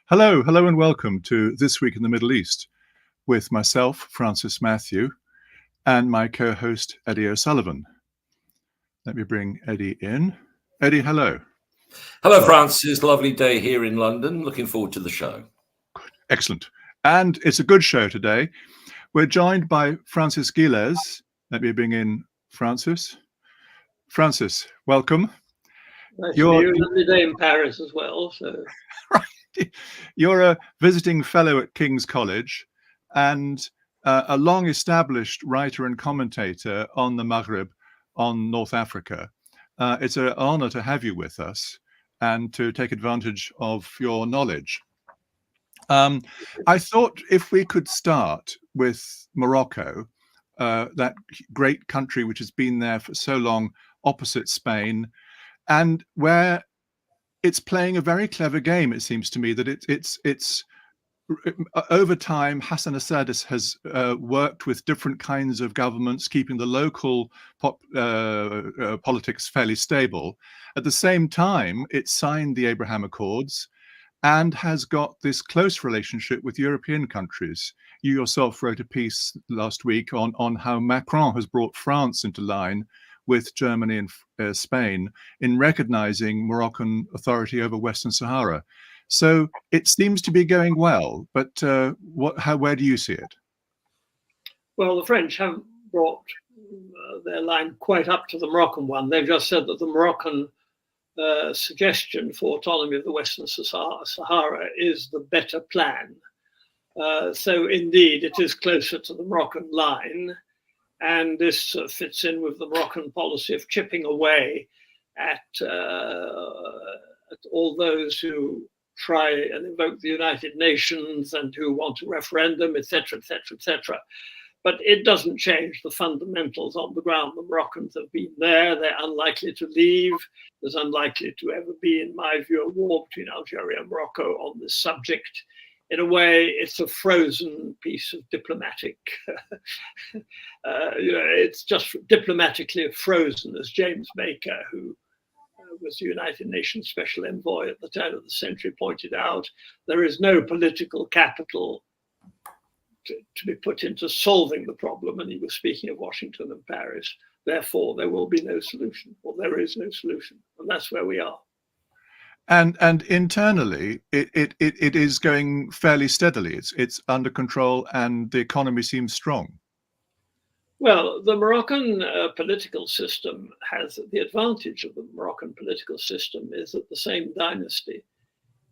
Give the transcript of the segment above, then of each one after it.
Hello, and welcome to This Week in the Middle East with myself, Francis Matthew, and my co-host, Eddie O'Sullivan. Let me bring Eddie in. Eddie, hello. Hello, Francis. Lovely day here in London. Looking forward to the show. Excellent. And it's a good show today. We're joined by Francis Ghiles. Let me bring in Francis. Francis, welcome. Nice to be here. Lovely day in Paris as well. So. Right. You're a visiting fellow at King's College and a long-established writer and commentator on the Maghreb, on North Africa. It's an honor to have you with us and to take advantage of your knowledge. I thought if we could start with Morocco, that great country which has been there for so long opposite Spain, and where it's playing a very clever game. It seems to me that it's over time, Hassan Assad has worked with different kinds of governments, keeping the local politics fairly stable. At the same time, it signed the Abraham Accords and has got this close relationship with European countries. You yourself wrote a piece last week on how Macron has brought France into line with Germany and Spain in recognizing Moroccan authority over Western Sahara. So it seems to be going well, but where do you see it? Well, the French have brought their line quite up to the Moroccan one. They've just said that the Moroccan suggestion for autonomy of the Western Sahara is the better plan. So indeed, it is closer to the Moroccan line. And this fits in with the Moroccan policy of chipping away at all those who try and invoke the United Nations and who want a referendum, etc., etc., etc. But it doesn't change the fundamentals on the ground. The Moroccans have been there. They're unlikely to leave. There's unlikely to ever be, in my view, a war between Algeria and Morocco on this subject. In a way, it's a frozen piece of diplomatic, it's just diplomatically frozen, as James Baker, who was the United Nations Special Envoy at the turn of the century, pointed out. There is no political capital to be put into solving the problem, and he was speaking of Washington and Paris. Therefore, there will be no solution, or there is no solution, and that's where we are. And internally, it is going fairly steadily. It's under control, and the economy seems strong. Well, the Moroccan political system has the advantage of the Moroccan political system is that the same dynasty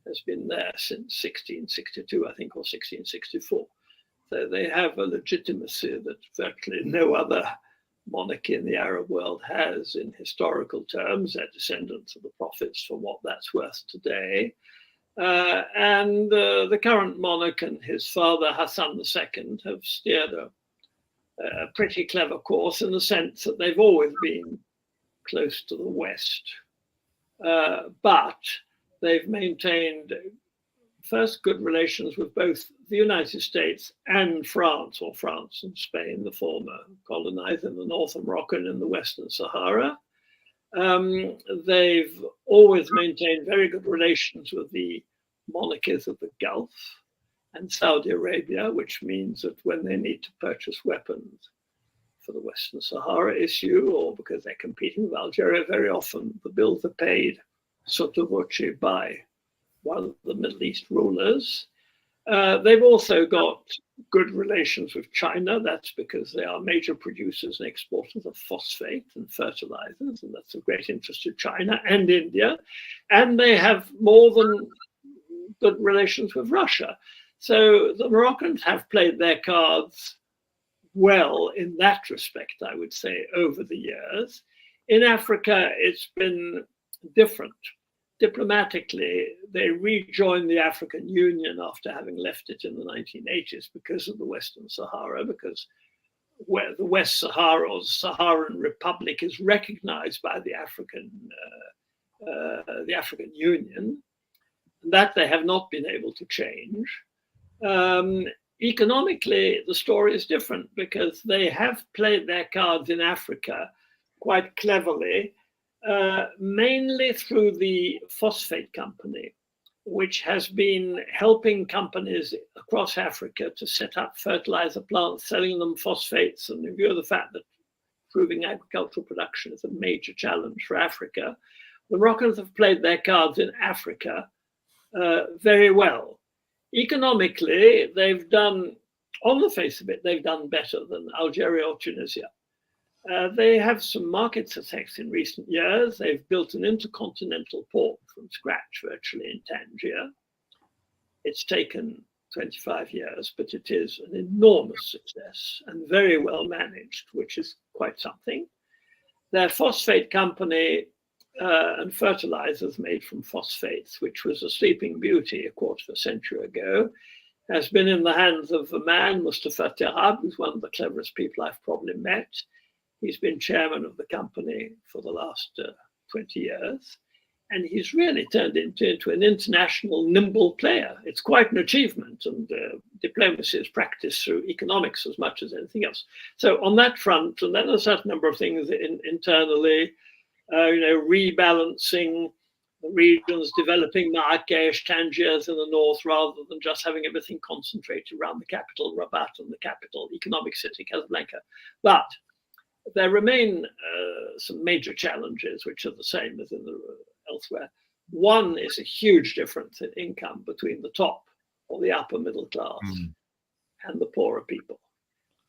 has been there since 1662, I think, or 1664. So they have a legitimacy that virtually no other monarchy in the Arab world has in historical terms. They're descendants of the prophets for what that's worth today. And the current monarch and his father, Hassan II, have steered a pretty clever course in the sense that they've always been close to the West. But they've maintained first good relations with both the United States and France, or France and Spain, the former colonized in the north of Morocco and in the Western Sahara. They've always maintained very good relations with the monarchies of the Gulf and Saudi Arabia, which means that when they need to purchase weapons for the Western Sahara issue, or because they're competing with Algeria, very often the bills are paid sotto voce by one of the Middle East rulers. They've also got good relations with China. That's because they are major producers and exporters of phosphate and fertilizers, and that's of great interest to China and India. And they have more than good relations with Russia. So the Moroccans have played their cards well in that respect, I would say, over the years. In Africa, it's been different. Diplomatically, they rejoined the African Union after having left it in the 1980s because of the Western Sahara, because where the West Sahara or Saharan Republic is recognized by the African Union, that they have not been able to change. Economically, the story is different because they have played their cards in Africa quite cleverly, mainly through the phosphate company, which has been helping companies across Africa to set up fertilizer plants, selling them phosphates. And in view of the fact that improving agricultural production is a major challenge for Africa, the Moroccans have played their cards in Africa very well. Economically, they've done, on the face of it, they've done better than Algeria or Tunisia. They have some market success in recent years. They've built an intercontinental port from scratch, virtually, in Tangier. It's taken 25 years, but it is an enormous success and very well managed, which is quite something. Their phosphate company and fertilizers made from phosphates, which was a sleeping beauty a quarter of a century ago, has been in the hands of a man, Mustafa Terab, who's one of the cleverest people I've probably met. He's been chairman of the company for the last 20 years, and he's really turned into an international nimble player. It's quite an achievement, and diplomacy is practiced through economics as much as anything else. So on that front, and then a certain number of things internally, rebalancing the regions, developing Marrakesh, Tangiers in the north, rather than just having everything concentrated around the capital, Rabat, and the capital economic city, Casablanca. But there remain some major challenges, which are the same as elsewhere. One is a huge difference in income between the top or the upper middle class and the poorer people.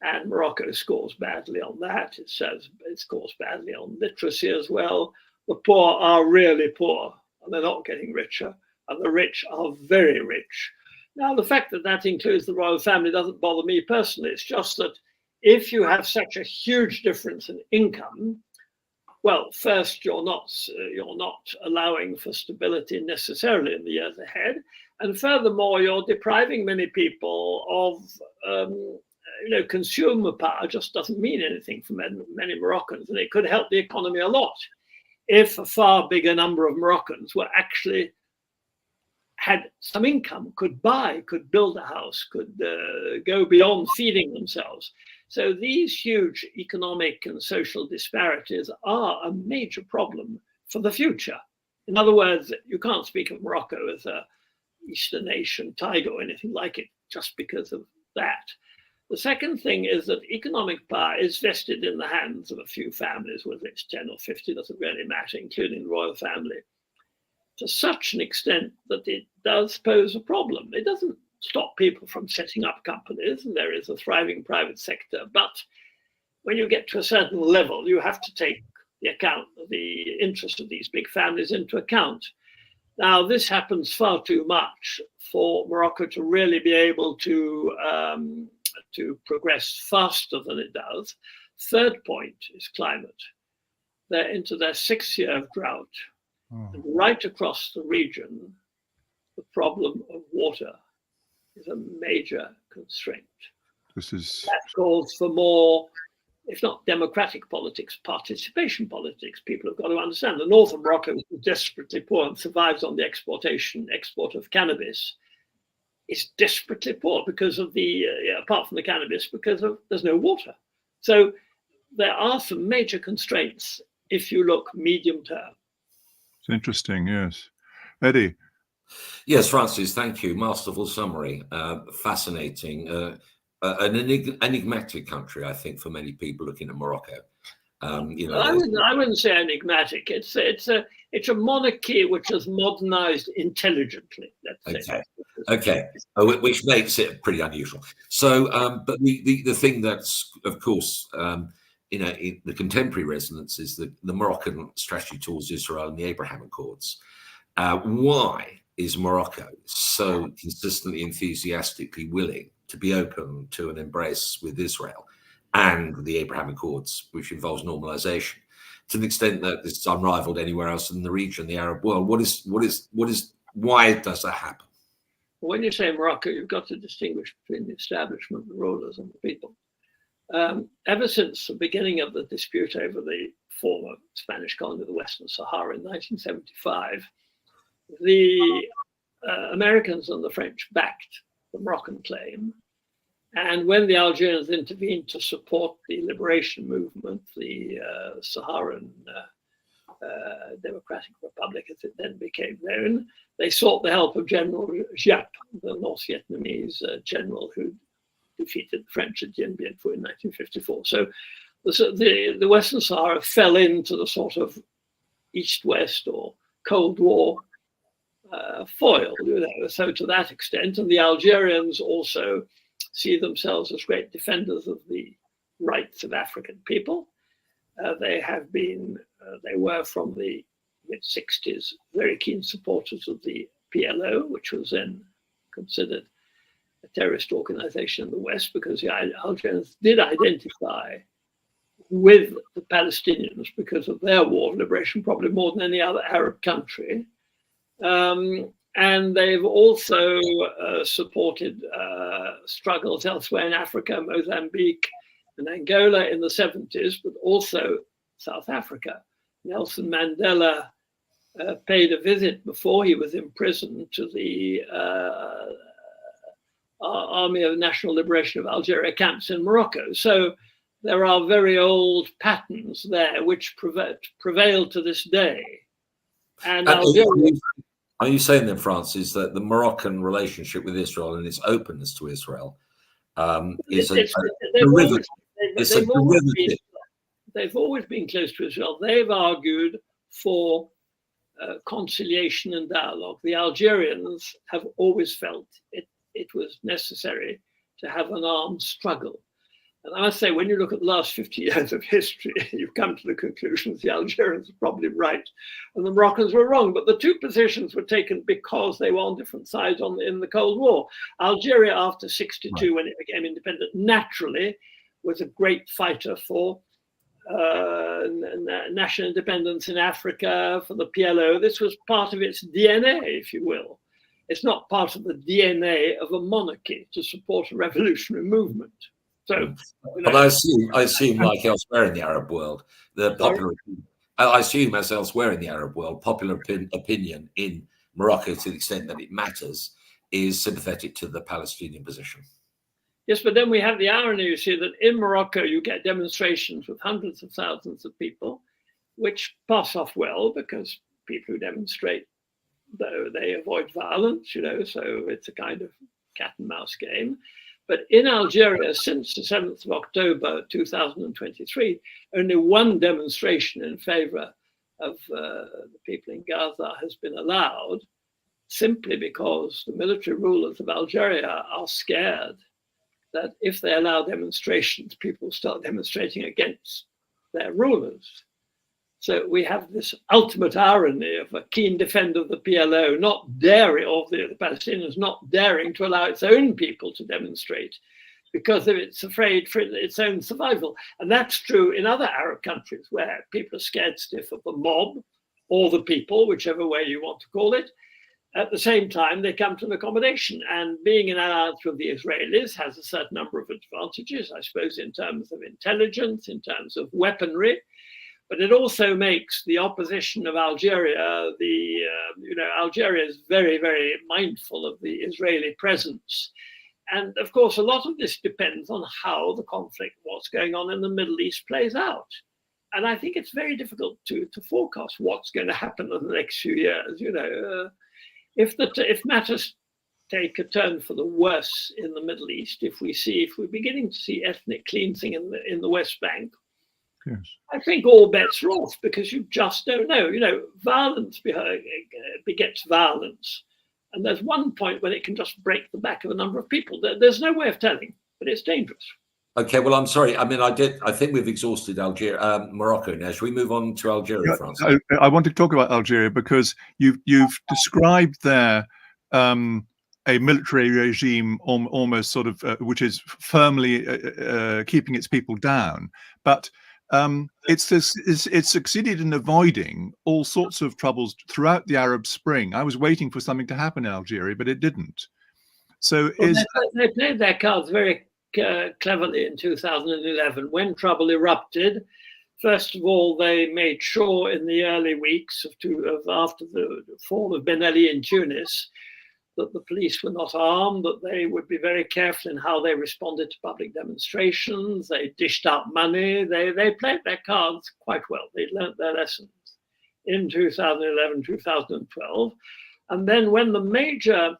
And Morocco scores badly on that. It scores badly on literacy as well. The poor are really poor, and they're not getting richer, and the rich are very rich. Now, the fact that that includes the royal family doesn't bother me personally. It's just that if you have such a huge difference in income, well, first, you're not allowing for stability necessarily in the years ahead, and furthermore, you're depriving many people of consumer power. Just doesn't mean anything for many Moroccans, and it could help the economy a lot if a far bigger number of Moroccans were actually had some income, could buy, could build a house, could go beyond feeding themselves. So these huge economic and social disparities are a major problem for the future. In other words, you can't speak of Morocco as a Eastern Asian tiger or anything like it just because of that. The second thing is that economic power is vested in the hands of a few families, whether it's 10 or 50, doesn't really matter, including the royal family, to such an extent that it does pose a problem. It doesn't stop people from setting up companies, and there is a thriving private sector. But when you get to a certain level, you have to take the interest of these big families into account. Now, this happens far too much for Morocco to really be able to progress faster than it does. Third point is climate. They're into their 6th year of drought. And right across the region, the problem of water is a major constraint. That calls for more, if not democratic politics, participation politics. People have got to understand the north of Morocco is desperately poor and survives on the export of cannabis. Is desperately poor because of apart from the cannabis, because there's no water. So there are some major constraints if you look medium term. It's interesting, yes. Eddie. Yes, Francis, thank you. Masterful summary. Fascinating. An enigmatic country, I think, for many people looking at Morocco. I wouldn't say enigmatic. It's a monarchy which is modernized intelligently. Let's say. Okay. Which makes it pretty unusual. So, but the thing that's, of course, in the contemporary resonance is the Moroccan strategy towards Israel and the Abraham Accords. Why is Morocco so consistently, enthusiastically willing to be open to an embrace with Israel and the Abraham Accords, which involves normalization, to the extent that this is unrivaled anywhere else in the region, the Arab world? Why does that happen? When you say Morocco, you've got to distinguish between the establishment, the rulers, and the people. Ever since the beginning of the dispute over the former Spanish colony of the Western Sahara in 1975, the Americans and the French backed the Moroccan claim. And when the Algerians intervened to support the liberation movement, the Saharan Democratic Republic, as it then became known. They sought the help of General Giap, the North Vietnamese general who defeated the French at Dien Bien Phu in 1954. So the Western Sahara fell into the sort of East-West or Cold War foil, so to that extent. And the Algerians also see themselves as great defenders of the rights of African people. They were from the mid-60s very keen supporters of the PLO, which was then considered a terrorist organization in the West, because the Algerians did identify with the Palestinians because of their war of liberation, probably more than any other Arab country. And they've also supported struggles elsewhere in Africa, Mozambique and Angola in the 70s, but also South Africa. Nelson Mandela paid a visit before he was imprisoned to the Army of National Liberation of Algeria camps in Morocco. So there are very old patterns there which prevail to this day. And Algeria, are you saying then, Francis, that the Moroccan relationship with Israel and its openness to Israel is a derivative? They've always been close to Israel. They've argued for conciliation and dialogue. The Algerians have always felt it was necessary to have an armed struggle. And I must say, when you look at the last 50 years of history, you've come to the conclusion that the Algerians are probably right and the Moroccans were wrong. But the two positions were taken because they were on different sides in the Cold War. Algeria, after 62, when it became independent, naturally was a great fighter for national independence in Africa, for the PLO. This was part of its DNA, if you will. It's not part of the DNA of a monarchy to support a revolutionary movement. So, but I assume, like elsewhere in the Arab world, I assume as elsewhere in the Arab world, popular opinion in Morocco, to the extent that it matters, is sympathetic to the Palestinian position. Yes, but then we have the irony, you see, that in Morocco you get demonstrations with hundreds of thousands of people, which pass off well because people who demonstrate, though, they avoid violence, so it's a kind of cat and mouse game. But in Algeria, since the 7th of October 2023, only one demonstration in favor of the people in Gaza has been allowed, simply because the military rulers of Algeria are scared that if they allow demonstrations, people start demonstrating against their rulers. So we have this ultimate irony of a keen defender of the PLO not daring, or the Palestinians not daring to allow its own people to demonstrate because it's afraid for its own survival. And that's true in other Arab countries where people are scared stiff of the mob or the people, whichever way you want to call it. At the same time, they come to an accommodation, and being an alliance with the Israelis has a certain number of advantages, I suppose, in terms of intelligence, in terms of weaponry, but it also makes the opposition of Algeria, Algeria is very, very mindful of the Israeli presence. And of course, a lot of this depends on how the conflict, what's going on in the Middle East plays out. And I think it's very difficult to forecast what's going to happen in the next few years, If matters take a turn for the worse in the Middle East, if we're beginning to see ethnic cleansing in the West Bank, yes, I think all bets are off, because you just don't know. Violence begets violence, and there's one point when it can just break the back of a number of people. There's no way of telling, but it's dangerous. Okay, well, I'm sorry. I mean, I think we've exhausted Morocco now. Should we move on to Algeria, Francis? I want to talk about Algeria because you've described there a military regime almost sort of which is firmly keeping its people down, but it's succeeded in avoiding all sorts of troubles throughout the Arab Spring. I was waiting for something to happen in Algeria, but it didn't. So they played their cards very cleverly in 2011 when trouble erupted. First of all, they made sure in the early weeks after the fall of Ben Ali in Tunis that the police were not armed, that they would be very careful in how they responded to public demonstrations. They dished out money. They played their cards quite well. They learnt their lessons. in 2011, 2012. And then when the major,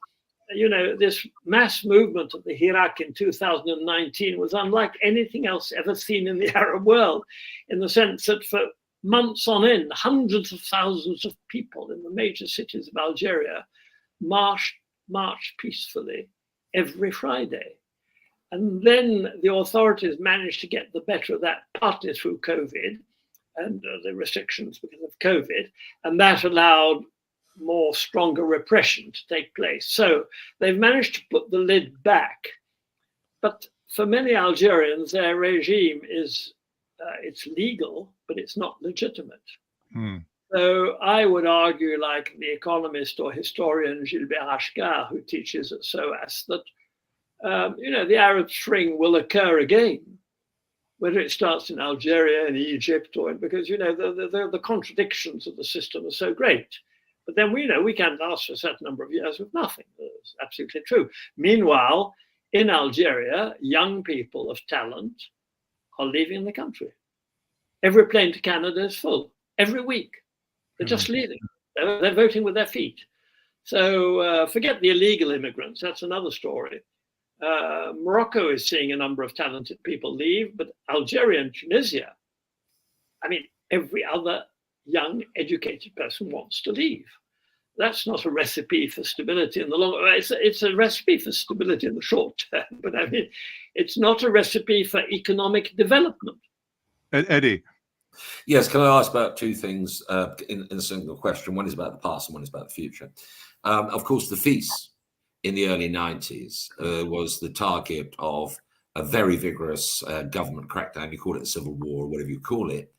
this mass movement of the Iraq in 2019 was unlike anything else ever seen in the Arab world, in the sense that for months on end, hundreds of thousands of people in the major cities of Algeria marched peacefully every Friday. And then the authorities managed to get the better of that, partly through COVID and the restrictions because of COVID, and that allowed more stronger repression to take place. So they've managed to put the lid back. But for many Algerians, their regime is, it's legal, but it's not legitimate. So I would argue, like the economist or historian Gilbert Achcar, who teaches at SOAS, that the Arab Spring will occur again, whether it starts in Algeria, in Egypt, or because the contradictions of the system are so great. But then we can't last for a certain number of years with nothing. That's absolutely true. Meanwhile, in Algeria, young people of talent are leaving the country. Every plane to Canada is full every week. They're just leaving. They're voting with their feet. So forget the illegal immigrants. That's another story. Morocco is seeing a number of talented people leave, but Algeria and Tunisia, every other young, educated person wants to leave. That's not a recipe for stability in the long run. It's a recipe for stability in the short term, but it's not a recipe for economic development. Eddie. Yes, can I ask about two things in a single question? One is about the past and one is about the future. Of course, the feast in the early 90s was the target of a very vigorous government crackdown. You call it a civil war or whatever you call it.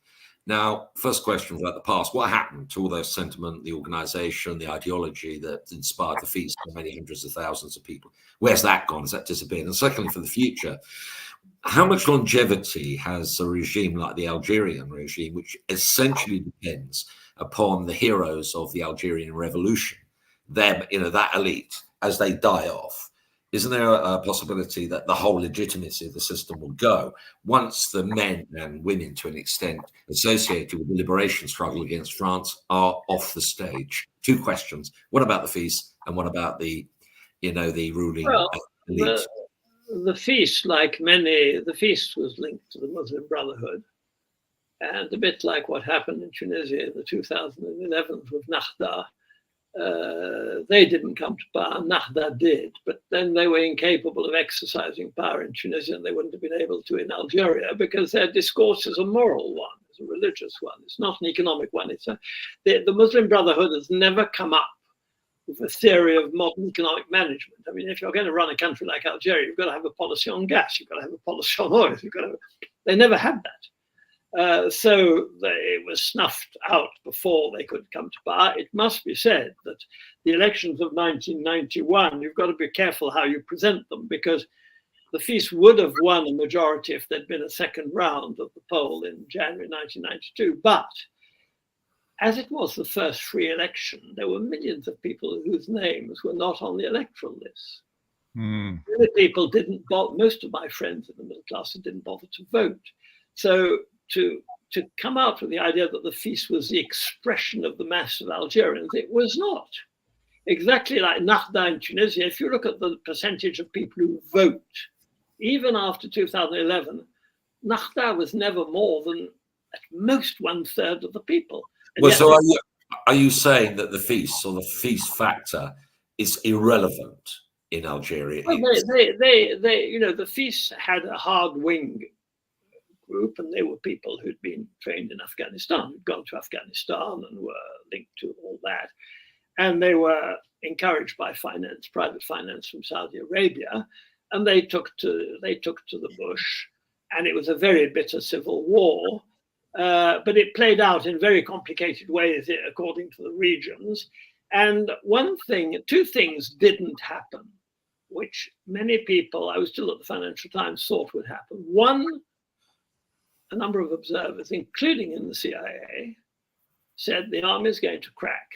Now, first question about the past. What happened to all those sentiment, the organization, the ideology that inspired the feast for many hundreds of thousands of people? Where's that gone? Has that disappeared? And secondly, for the future, how much longevity has a regime like the Algerian regime, which essentially depends upon the heroes of the Algerian revolution, them, that elite, as they die off? Isn't there a possibility that the whole legitimacy of the system will go once the men and women, to an extent, associated with the liberation struggle against France are off the stage? Two questions. What about the feast, and what about the ruling elite? The feast, like many, the feast was linked to the Muslim Brotherhood. And a bit like what happened in Tunisia in the 2011 with Nahda, they didn't come to power. Nahda did, but then they were incapable of exercising power in Tunisia, and they wouldn't have been able to in Algeria because their discourse is a moral one, it's a religious one. It's not an economic one. The Muslim Brotherhood has never come up with a theory of modern economic management. If you're going to run a country like Algeria, you've got to have a policy on gas, you've got to have a policy on oil. They never had that. So it was snuffed out before they could come to power. It must be said that the elections of 1991, you've got to be careful how you present them, because the feast would have won a majority if there'd been a second round of the poll in January 1992. But as it was the first free election, there were millions of people whose names were not on the electoral list. Many people didn't vote. Most of my friends in the middle class didn't bother to vote. So to come out with the idea that the feast was the expression of the mass of Algerians, it was not. Exactly like Nahda in Tunisia, if you look at the percentage of people who vote, even after 2011, Nahda was never more than at most 1/3 of the people. Well, so are you saying that the feast or the feast factor is irrelevant in Algeria? Well, the feast had a hard wing group, and they were people who'd been trained in Afghanistan, who'd gone to Afghanistan and were linked to all that. And they were encouraged by private finance from Saudi Arabia, and they took to the bush, and it was a very bitter civil war. But it played out in very complicated ways according to the regions. And two things didn't happen, which many people, I was still at the Financial Times, thought would happen. One, a number of observers, including in the CIA, said the army is going to crack.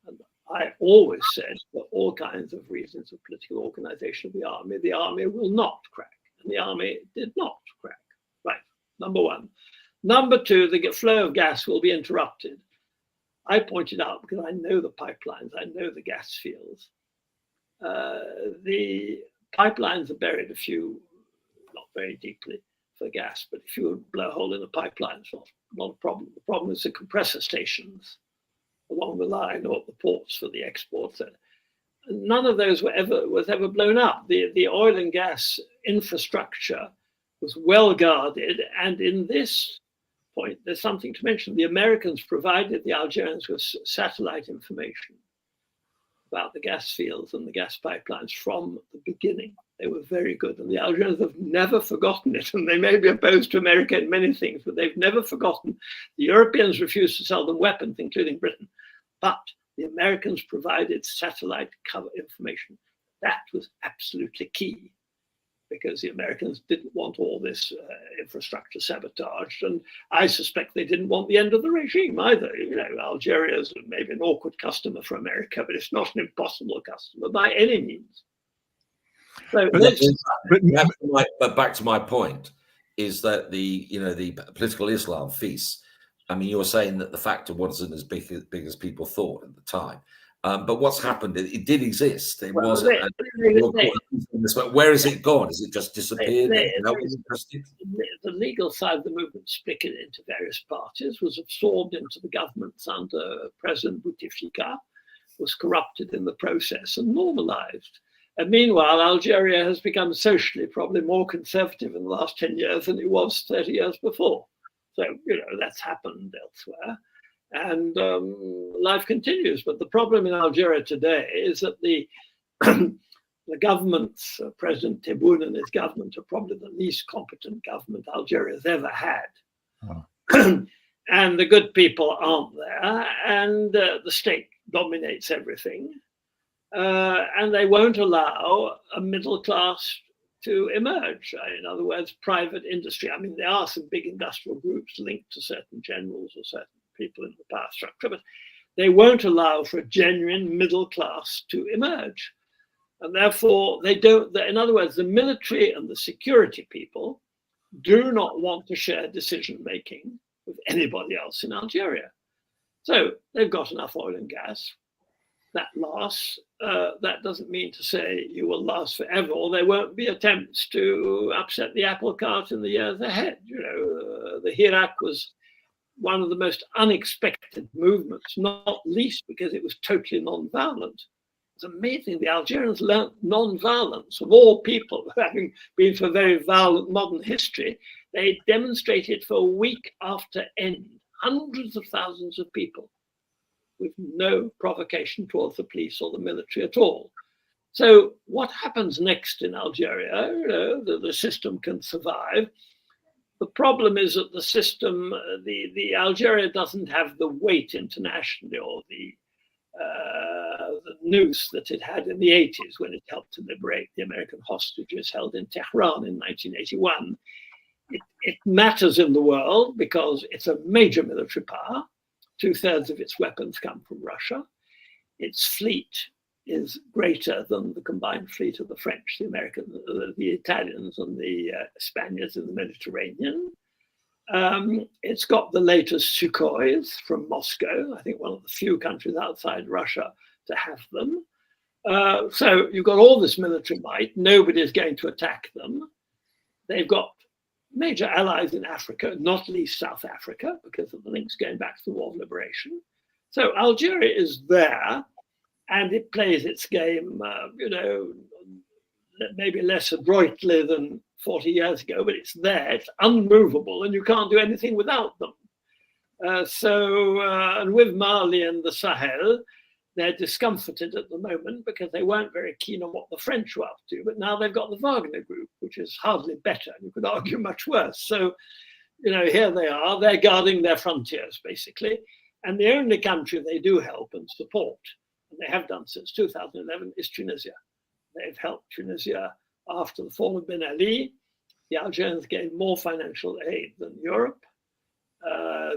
And I always said, for all kinds of reasons of political organization of the army will not crack. And the army did not crack. Right, number one. Number two, the flow of gas will be interrupted. I pointed out, because I know the pipelines, I know the gas fields. The pipelines are buried a few, not very deeply for gas, but if you would blow a hole in a pipeline, it's not a problem. The problem is the compressor stations along the line or at the ports for the exports. None of those was ever blown up. The oil and gas infrastructure was well guarded, and in this point, there's something to mention. The Americans provided the Algerians with satellite information about the gas fields and the gas pipelines from the beginning. They were very good, and the Algerians have never forgotten it. And they may be opposed to America in many things, but they've never forgotten. The Europeans refused to sell them weapons, including Britain, but the Americans provided satellite cover information. That was absolutely key, because the Americans didn't want all this infrastructure sabotaged. And I suspect they didn't want the end of the regime either. You know, Algeria is maybe an awkward customer for America, but it's not an impossible customer by any means. So but back to my point is that the political Islam feast. I mean, you're saying that the factor wasn't as big as people thought at the time. But what's happened? It did exist. It wasn't. Where has it gone? Has it just disappeared? The legal side of the movement, split it into various parties, was absorbed into the governments under President Bouteflika, was corrupted in the process and normalized. And meanwhile, Algeria has become socially probably more conservative in the last 10 years than it was 30 years before. So, that's happened elsewhere. And life continues. But the problem in Algeria today is that the government's President Tebboune and his government are probably the least competent government Algeria has ever had. Oh. And the good people aren't there, and the state dominates everything. And they won't allow a middle class to emerge. In other words, private industry. I mean, there are some big industrial groups linked to certain generals or certain people in the power structure, but they won't allow for a genuine middle class to emerge. And therefore, they don't, in other words, the military and the security people do not want to share decision-making with anybody else in Algeria. So they've got enough oil and gas. That lasts. That doesn't mean to say you will last forever, or there won't be attempts to upset the apple cart in the years ahead. The Hirak was one of the most unexpected movements, not least because it was totally non-violent. It's amazing. The Algerians learned non-violence. Of all people, having been for very violent modern history, they demonstrated for week after end, hundreds of thousands of people, with no provocation towards the police or the military at all. So what happens next in Algeria? The system can survive. The problem is that the system, the Algeria doesn't have the weight internationally, or the noose that it had in the 80s when it helped to liberate the American hostages held in Tehran in 1981. It matters in the world because it's a major military power. 2/3 of its weapons come from Russia. Its fleet is greater than the combined fleet of the French, the Americans, the Italians, and the Spaniards in the Mediterranean. It's got the latest Sukhois from Moscow, I think one of the few countries outside Russia to have them. So you've got all this military might. Nobody's going to attack them. They've got major allies in Africa, not least South Africa, because of the links going back to the War of Liberation. So Algeria is there, and it plays its game, maybe less adroitly than 40 years ago, but it's there, it's unmovable, and you can't do anything without them. And with Mali and the Sahel, they're discomforted at the moment because they weren't very keen on what the French were up to, but now they've got the Wagner group, which is hardly better. You could argue much worse. So, here they are, they're guarding their frontiers, basically. And the only country they do help and support, and they have done since 2011, is Tunisia. They've helped Tunisia after the fall of Ben Ali. The Algerians gave more financial aid than Europe.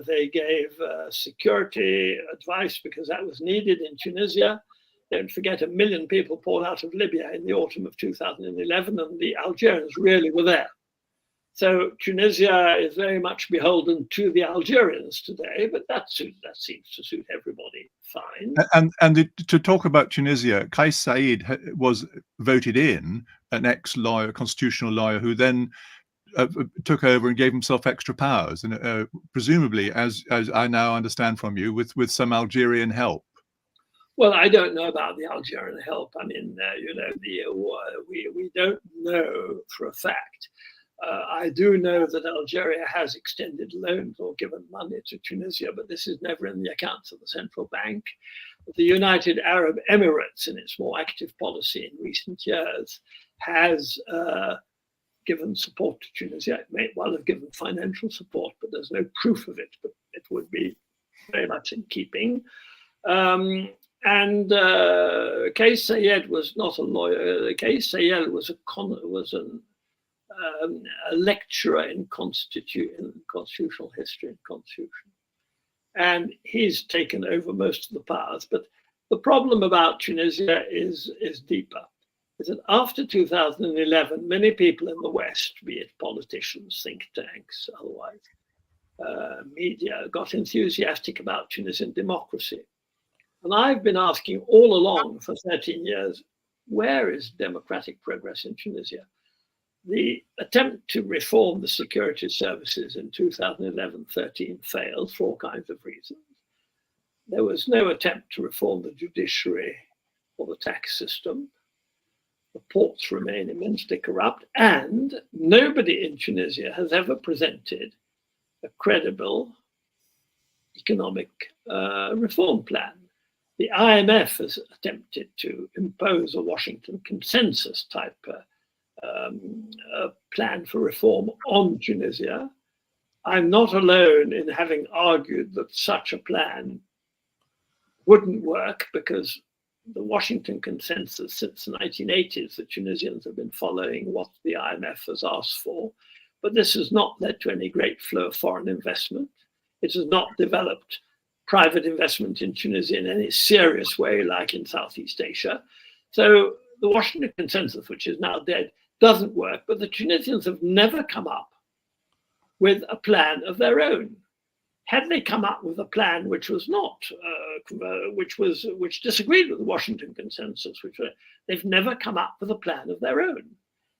They gave security advice because that was needed in Tunisia. Don't forget, 1 million people poured out of Libya in the autumn of 2011, and the Algerians really were there. So Tunisia is very much beholden to the Algerians today, but that seems to suit everybody fine. And to talk about Tunisia, Kais Saied was voted in, an ex-lawyer, constitutional lawyer, who then took over and gave himself extra powers, and presumably, as I now understand from you, with some Algerian help. Well, I don't know about the Algerian help. I mean, you know, we don't know for a fact. I do know that Algeria has extended loans or given money to Tunisia, but this is never in the accounts of the central bank. The United Arab Emirates, in its more active policy in recent years, has given support to Tunisia. It may well have given financial support, but there's no proof of it, but it would be very much in keeping. And Kais Saied was not a lawyer. Kais Saied was a lecturer in constitutional history and constitution. And he's taken over most of the powers. But the problem about Tunisia is deeper. Is that after 2011, many people in the West, be it politicians, think tanks, otherwise, media, got enthusiastic about Tunisian democracy. And I've been asking all along for 13 years, where is democratic progress in Tunisia? The attempt to reform the security services in 2011-13 failed for all kinds of reasons. There was no attempt to reform the judiciary or the tax system. The ports remain immensely corrupt, and nobody in Tunisia has ever presented a credible economic reform plan. The IMF has attempted to impose a Washington consensus type plan for reform on Tunisia. I'm not alone in having argued that such a plan wouldn't work, because the Washington consensus since the 1980s, the Tunisians have been following what the IMF has asked for, but this has not led to any great flow of foreign investment. It has not developed private investment in Tunisia in any serious way, like in Southeast Asia. So the Washington consensus, which is now dead, doesn't work, but the Tunisians have never come up with a plan of their own. Had they come up with a plan which was not, which disagreed with the Washington consensus, they've never come up with a plan of their own.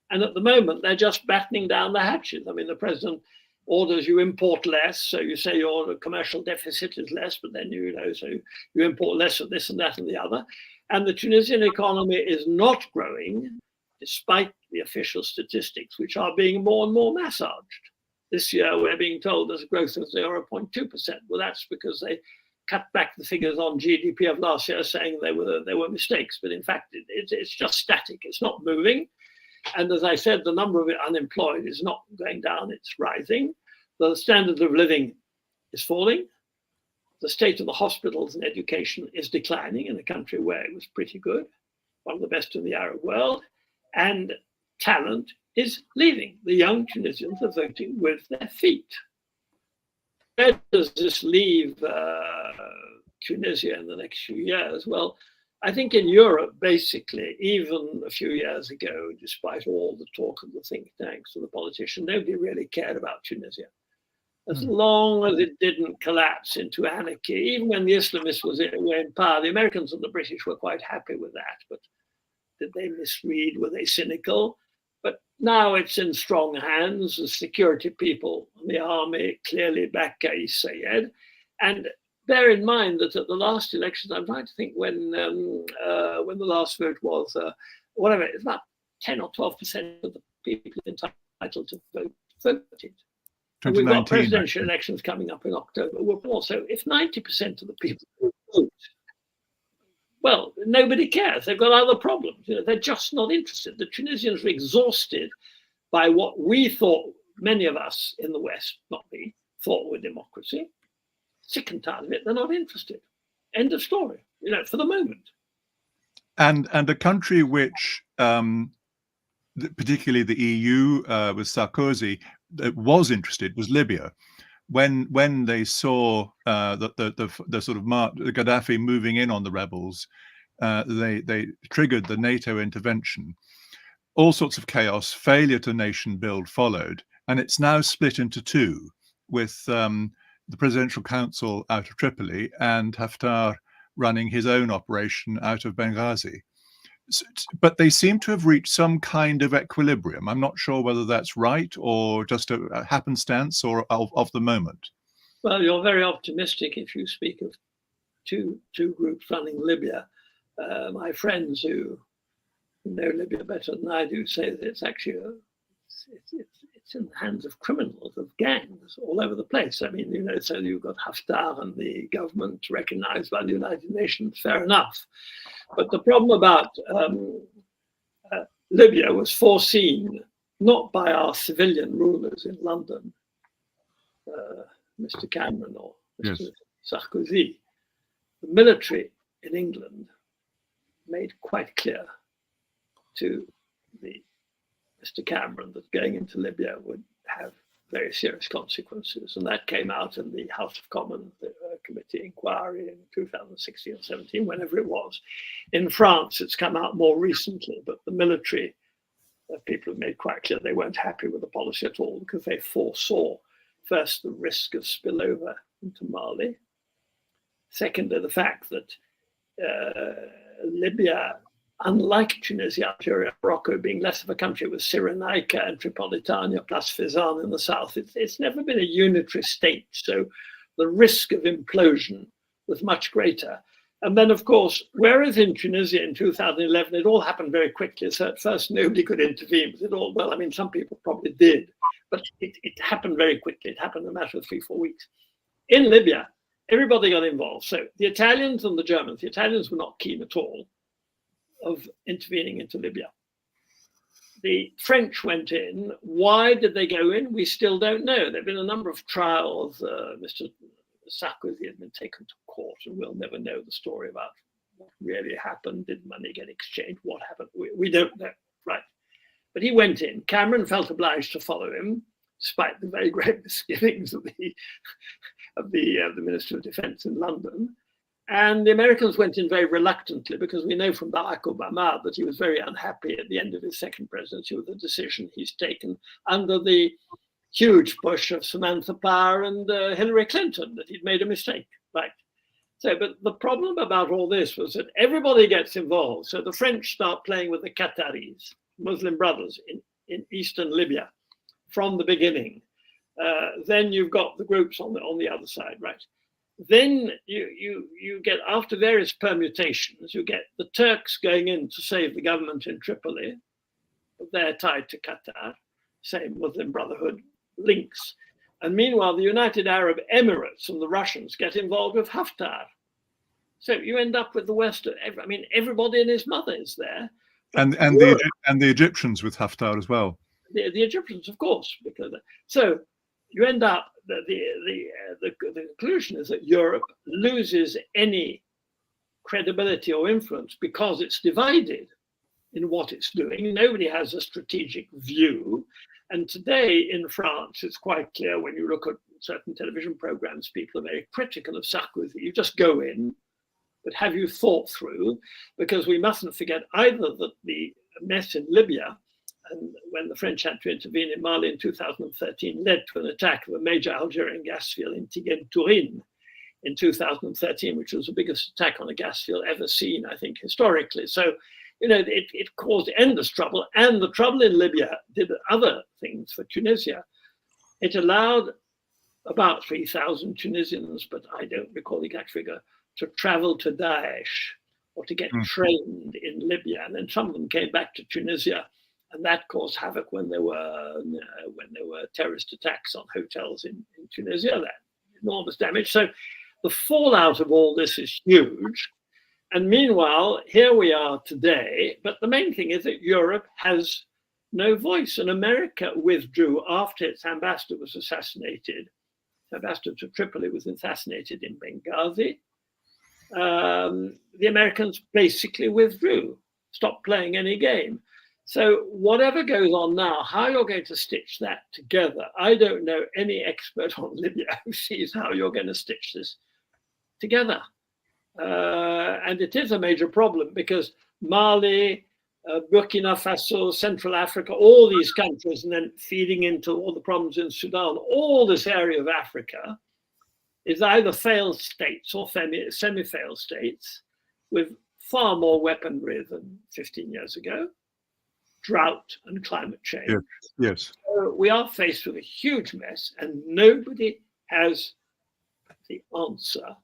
And at the moment, they're just battening down the hatches. I mean, the president orders you import less, so you say your commercial deficit is less, but then so you import less of this and that and the other. And the Tunisian economy is not growing, despite the official statistics, which are being more and more massaged. This year, we're being told there's a growth of 0.2%. Well, that's because they cut back the figures on GDP of last year, saying they were mistakes. But in fact, it's just static. It's not moving. And as I said, the number of unemployed is not going down, it's rising. The standard of living is falling. The state of the hospitals and education is declining in a country where it was pretty good, one of the best in the Arab world. And talent is leaving. The young Tunisians are voting with their feet. Where does this leave Tunisia in the next few years? Well, I think in Europe, basically, even a few years ago, despite all the talk of the think tanks and the politicians, nobody really cared about Tunisia. As long as it didn't collapse into anarchy, even when the Islamists were in power, the Americans and the British were quite happy with that. But did they misread? Were they cynical? But now it's in strong hands. The security people and the army clearly back Kais Saied. And bear in mind that at the last elections, I'm trying to think when the last vote was, whatever, it's about 10 or 12% of the people entitled to vote voted. And we've got presidential elections coming up in October. So if 90% of the people vote, well, nobody cares. They've got other problems. They're just not interested. The Tunisians are exhausted by what we thought, many of us in the West, not me, thought were democracy. Sick and tired of it. They're not interested. End of story, for the moment. And a country which, particularly the EU with Sarkozy, was interested was Libya. When they saw the sort of Gaddafi moving in on the rebels, they triggered the NATO intervention. All sorts of chaos, failure to nation build followed, and it's now split into two, with the Presidential Council out of Tripoli and Haftar running his own operation out of Benghazi. But they seem to have reached some kind of equilibrium. I'm not sure whether that's right or just a happenstance or of the moment. Well, you're very optimistic if you speak of two groups running Libya. My friends who know Libya better than I do say that it's actually it's in the hands of criminals, of gangs all over the place. I mean, so you've got Haftar and the government recognized by the United Nations, fair enough. But the problem about Libya was foreseen not by our civilian rulers in London, Mr. Cameron or Mr. Sarkozy. The military in England made quite clear to Mr. Cameron that going into Libya would have very serious consequences. And that came out in the House of Commons committee inquiry in 2016 or 17, whenever it was. In France, it's come out more recently, but the military people have made quite clear they weren't happy with the policy at all because they foresaw, first, the risk of spillover into Mali. Secondly, the fact that Libya, unlike Tunisia, Algeria, Morocco, being less of a country with Cyrenaica and Tripolitania plus Fezzan in the south, it's never been a unitary state. So the risk of implosion was much greater. And then, of course, whereas in Tunisia in 2011, it all happened very quickly. So at first, nobody could intervene. Some people probably did, but it happened very quickly. It happened in a matter of 3-4 weeks. In Libya, everybody got involved. So the Italians and the Germans, the Italians were not keen at all of intervening into Libya. The French went in. Why did they go in? We still don't know. There have been a number of trials. Mr. Sarkozy has been taken to court, and we'll never know the story about what really happened. Did money get exchanged? What happened? We don't know, right? But he went in. Cameron felt obliged to follow him, despite the very great misgivings of the Minister of Defense in London. And the Americans went in very reluctantly because we know from Barack Obama that he was very unhappy at the end of his second presidency with the decision he's taken under the huge push of Samantha Power and Hillary Clinton, that he'd made a mistake, right? So, but the problem about all this was that everybody gets involved. So the French start playing with the Qataris, Muslim brothers in eastern Libya from the beginning. Then you've got the groups on the other side, right? Then you get, after various permutations, you get the Turks going in to save the government in Tripoli. They're tied to Qatar, same Muslim Brotherhood links. And meanwhile, the United Arab Emirates and the Russians get involved with Haftar. So you end up with the West. Everybody and his mother is there. And the Egyptians with Haftar as well. The Egyptians, of course, because so you end up. The conclusion is that Europe loses any credibility or influence because it's divided in what it's doing. Nobody has a strategic view. And today in France, it's quite clear when you look at certain television programs, people are very critical of Sarkozy. You just go in, but have you thought through? Because we mustn't forget either that the mess in Libya, and when the French had to intervene in Mali in 2013, led to an attack of a major Algerian gas field in Turin in 2013, which was the biggest attack on a gas field ever seen, I think, historically. So, it caused endless trouble. And the trouble in Libya did other things for Tunisia. It allowed about 3,000 Tunisians, but I don't recall the exact figure, to travel to Daesh or to get trained in Libya. And then some of them came back to Tunisia. And that caused havoc when there were terrorist attacks on hotels in Tunisia. That enormous damage. So the fallout of all this is huge. And meanwhile, here we are today. But the main thing is that Europe has no voice. And America withdrew after its ambassador was assassinated. Ambassador to Tripoli was assassinated in Benghazi. The Americans basically withdrew, stopped playing any game. So whatever goes on now, how you're going to stitch that together, I don't know any expert on Libya who sees how you're going to stitch this together. And it is a major problem because Mali, Burkina Faso, Central Africa, all these countries, and then feeding into all the problems in Sudan. All this area of Africa is either failed states or semi-failed states with far more weaponry than 15 years ago, drought and climate change. Yes. So we are faced with a huge mess, and nobody has the answer.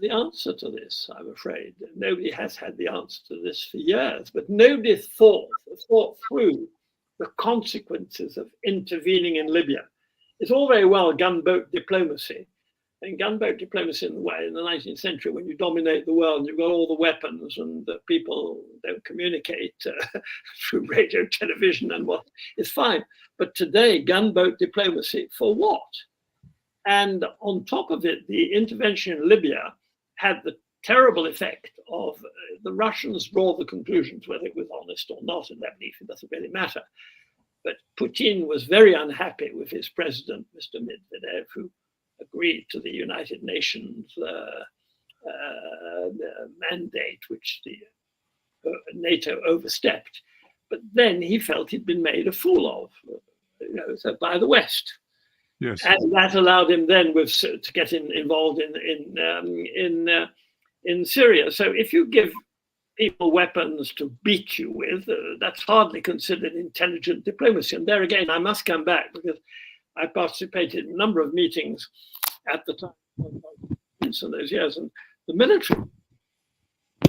The answer to this, I'm afraid. Nobody has had the answer to this for years, but nobody thought through the consequences of intervening in Libya. It's all very well gunboat diplomacy. And gunboat diplomacy in the 19th century, when you dominate the world and you've got all the weapons and people don't communicate through radio, television and what, it's fine. But today, gunboat diplomacy, for what? And on top of it, the intervention in Libya had the terrible effect of the Russians draw the conclusions, whether it was honest or not, in their belief, it doesn't really matter. But Putin was very unhappy with his president, Mr. Medvedev, who agreed to the United Nations mandate, which the NATO overstepped. But then he felt he'd been made a fool of, so by the West. Yes. And that allowed him then to get involved in Syria. So if you give people weapons to beat you with, that's hardly considered intelligent diplomacy. And there again, I must come back because I participated in a number of meetings at the time in those years, and the military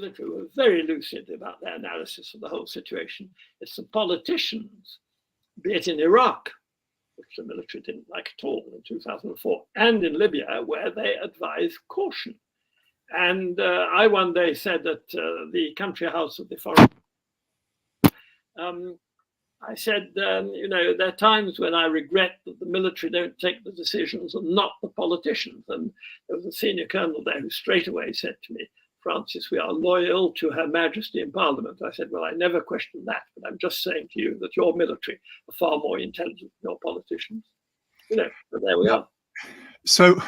were very lucid about their analysis of the whole situation. It's the politicians, be it in Iraq, which the military didn't like at all in 2004, and in Libya, where they advised caution. And I one day said at the country house of the foreign, I said, there are times when I regret that the military don't take the decisions and not the politicians. And there was a senior colonel there who straight away said to me, Francis, we are loyal to Her Majesty in Parliament. I said, well, I never questioned that, but I'm just saying to you that your military are far more intelligent than your politicians. But there we are. So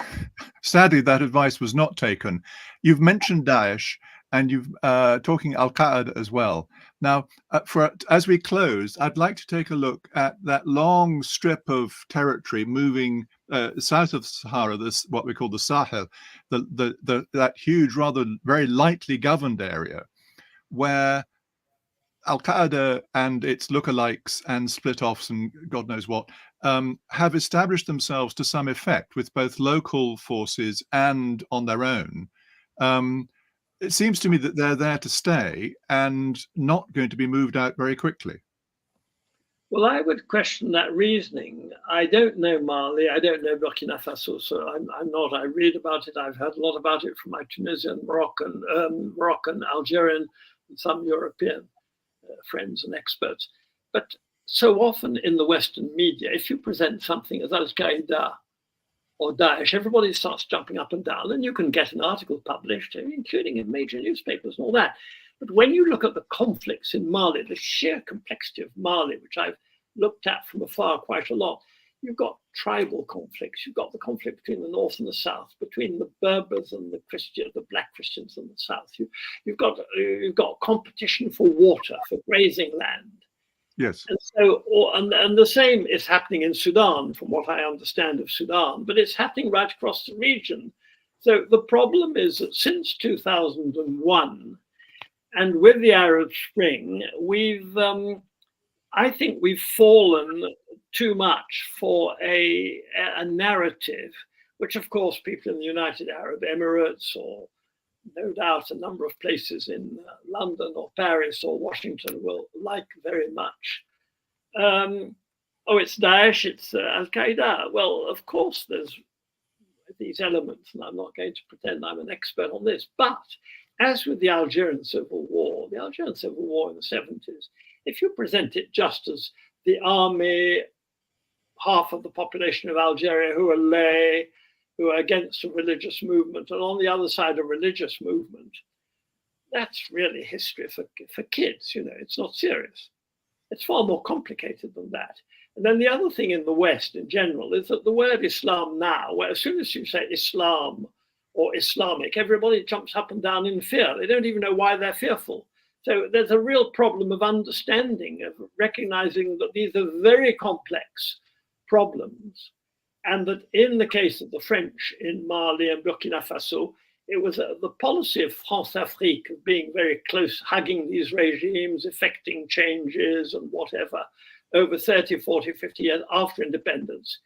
sadly, that advice was not taken. You've mentioned Daesh, and you've talking Al-Qaeda as well. Now, as we close, I'd like to take a look at that long strip of territory moving south of Sahara, what we call the Sahel, that huge, rather very lightly governed area, where Al-Qaeda and its lookalikes and split-offs and God knows what have established themselves to some effect with both local forces and on their own. It seems to me that they're there to stay and not going to be moved out very quickly. Well, I would question that reasoning. I don't know Mali. I don't know Burkina Faso, so I'm not. I read about it. I've heard a lot about it from my Tunisian, Moroccan, Algerian, and some European friends and experts. But so often in the Western media, if you present something as Al-Qaeda or Daesh, everybody starts jumping up and down, and you can get an article published, including in major newspapers and all that. But when you look at the conflicts in Mali, the sheer complexity of Mali, which I've looked at from afar quite a lot, you've got tribal conflicts. You've got the conflict between the north and the south, between the Berbers and the black Christians in the south. You've got competition for water, for grazing land. Yes. And so, and the same is happening in Sudan, from what I understand of Sudan, but it's happening right across the region. So the problem is that since 2001, and with the Arab Spring, I think we've fallen too much for a narrative, which of course people in the United Arab Emirates, or no doubt a number of places in London or Paris or Washington will like very much. It's Daesh, it's Al-Qaeda. Well, of course there's these elements, and I'm not going to pretend I'm an expert on this, but as with the Algerian Civil War in the 70s, if you present it just as the army, half of the population of Algeria who are lay, who are against a religious movement, and on the other side a religious movement, that's really history for kids, it's not serious. It's far more complicated than that. And then the other thing in the West in general is that the word Islam now, where as soon as you say Islam or Islamic, everybody jumps up and down in fear. They don't even know why they're fearful. So there's a real problem of understanding, of recognizing that these are very complex problems, and that in the case of the French in Mali and Burkina Faso, it was the policy of France-Afrique of being very close, hugging these regimes, effecting changes and whatever, over 30, 40, 50 years after independence.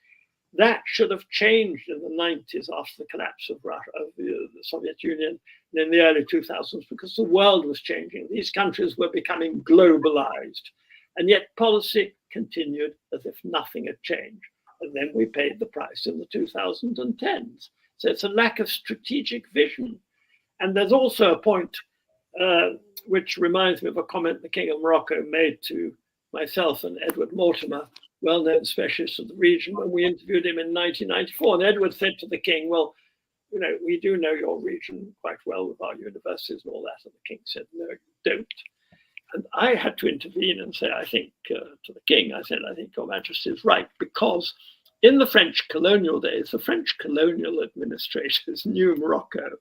That should have changed in the 90s after the collapse of the Soviet Union and in the early 2000s, because the world was changing. These countries were becoming globalized, and yet policy continued as if nothing had changed. And then we paid the price in the 2010s. So it's a lack of strategic vision. And there's also a point which reminds me of a comment the King of Morocco made to myself and Edward Mortimer, well-known specialist of the region, when we interviewed him in 1994. And Edward said to the King, well, you know, we do know your region quite well with our universities and all that. And the King said, no, you don't. And I had to intervene and say, I think, to the King, I said, I think Your Majesty is right, because in the French colonial days, the French colonial administrators knew Morocco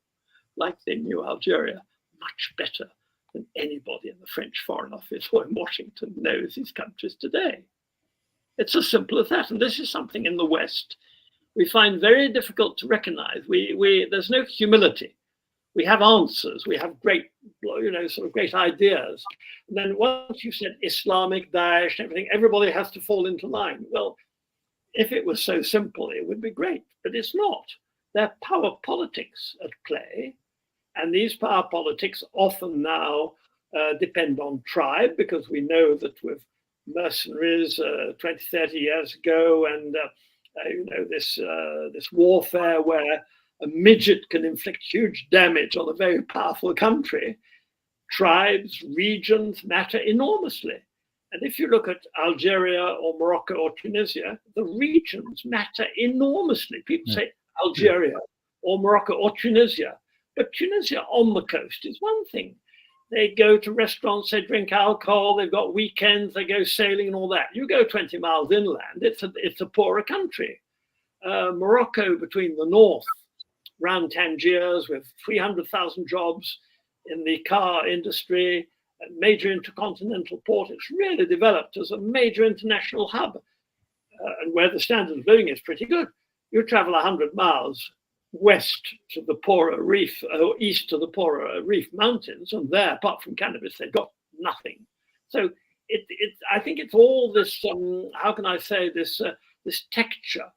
like they knew Algeria much better than anybody in the French Foreign Office or in Washington knows these countries today. It's as simple as that. And this is something in the West we find very difficult to recognize. There's no humility. We have answers. We have great, sort of great ideas. And then once you've said Islamic, Daesh, and everything, everybody has to fall into line. Well, if it was so simple, it would be great, but it's not. There are power politics at play. And these power politics often now depend on tribe, because we know that with mercenaries 20, 30 years ago, and this warfare where a midget can inflict huge damage on a very powerful country, tribes, regions matter enormously. And if you look at Algeria or Morocco or Tunisia, the regions matter enormously. People say Algeria or Morocco or Tunisia, but Tunisia on the coast is one thing. They go to restaurants, they drink alcohol, they've got weekends, they go sailing and all that. You go 20 miles inland, it's a poorer country. Morocco between the north, around Tangiers, with 300,000 jobs in the car industry, a major intercontinental port. It's really developed as a major international hub, and where the standard of living is pretty good. You travel 100 miles west to the poorer reef, or east to the poorer reef mountains, and there, apart from cannabis, they've got nothing. So I think it's all this, how can I say, this texture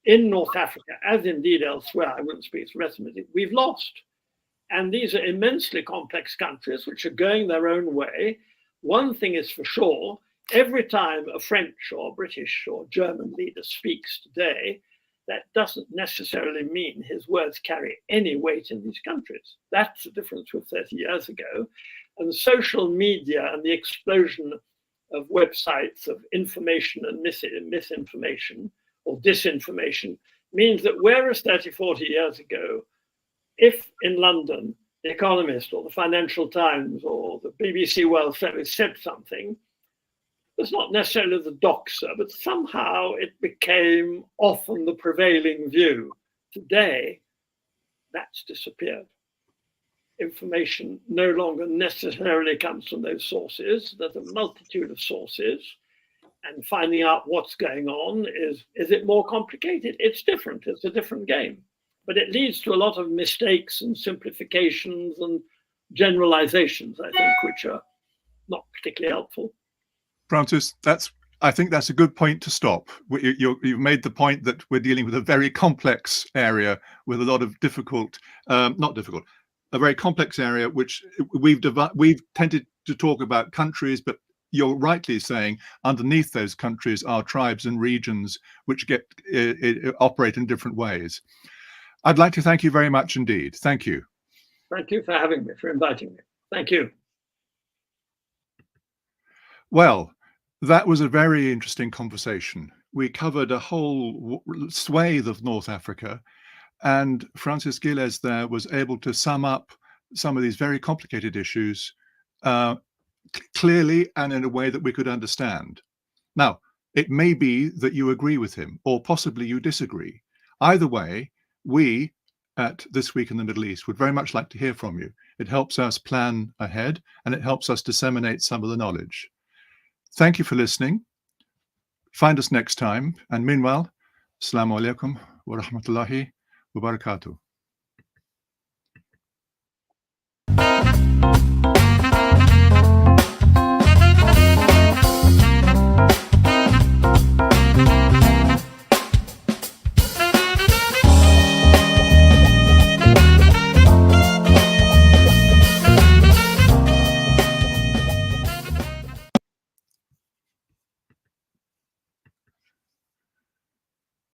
in North Africa, as indeed elsewhere, I wouldn't speak to the rest of it, we've lost. And these are immensely complex countries which are going their own way. One thing is for sure, every time a French or British or German leader speaks today, that doesn't necessarily mean his words carry any weight in these countries. That's the difference with 30 years ago. And social media and the explosion of websites of information and misinformation or disinformation means that whereas 30, 40 years ago, if in London, The Economist or the Financial Times or the BBC World Service said something, it's not necessarily the doxer, but somehow it became often the prevailing view. Today, that's disappeared. Information no longer necessarily comes from those sources. There's a multitude of sources, and finding out what's going on, is it more complicated? It's different, it's a different game. But it leads to a lot of mistakes and simplifications and generalizations, I think, which are not particularly helpful. Francis, I think that's a good point to stop. You've made the point that we're dealing with a very complex area with a lot of a very complex area, which we've tended to talk about countries, but you're rightly saying underneath those countries are tribes and regions which operate in different ways. I'd like to thank you very much indeed. Thank you. Thank you for having me, for inviting me. Thank you. Well, that was a very interesting conversation. We covered a whole swathe of North Africa, and Francis Ghiles there was able to sum up some of these very complicated issues clearly and in a way that we could understand. Now, it may be that you agree with him, or possibly you disagree. Either way, we at This Week in the Middle East. Would very much like to hear from you. It helps us plan ahead and it helps us disseminate some of the knowledge. Thank you for listening. Find us next time. And meanwhile, Assalamu alaikum wa rahmatullahi wa barakatuh.